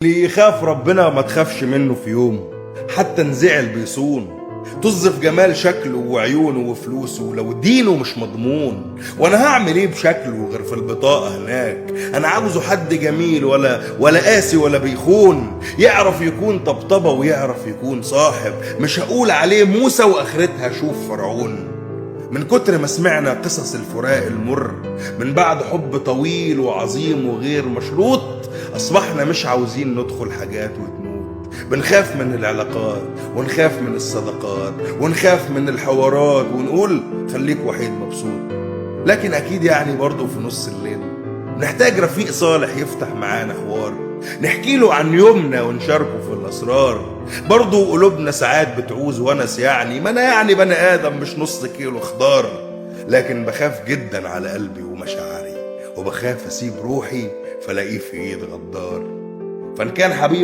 اللي يخاف ربنا ما تخافش منه في يوم، حتى نزعل بيصون. طز في جمال شكله وعيونه وفلوسه لو دينه مش مضمون. وانا هعمل ايه بشكله غير في البطاقة هناك؟ انا عاوزه حد جميل ولا قاسي ولا بيخون، يعرف يكون طبطبة ويعرف يكون صاحب. مش هقول عليه موسى واخرتها شوف فرعون. من كتر ما سمعنا قصص الفراق المر من بعد حب طويل وعظيم وغير مشروط، أصبحنا مش عاوزين ندخل حاجات وتموت. بنخاف من العلاقات ونخاف من الصداقات ونخاف من الحوارات ونقول خليك وحيد مبسوط. لكن أكيد يعني برضه في نص الليل نحتاج رفيق صالح يفتح معانا حوار، نحكي له عن يومنا ونشاركه في الأسرار. برضه قلوبنا ساعات بتعوز ونس، يعني ما أنا يعني بني آدم مش نص كيلو خضار. لكن بخاف جدا على قلبي ومشاعري، وبخاف أسيب روحي فلاقيه في إيد غدار. فإن كان حبيب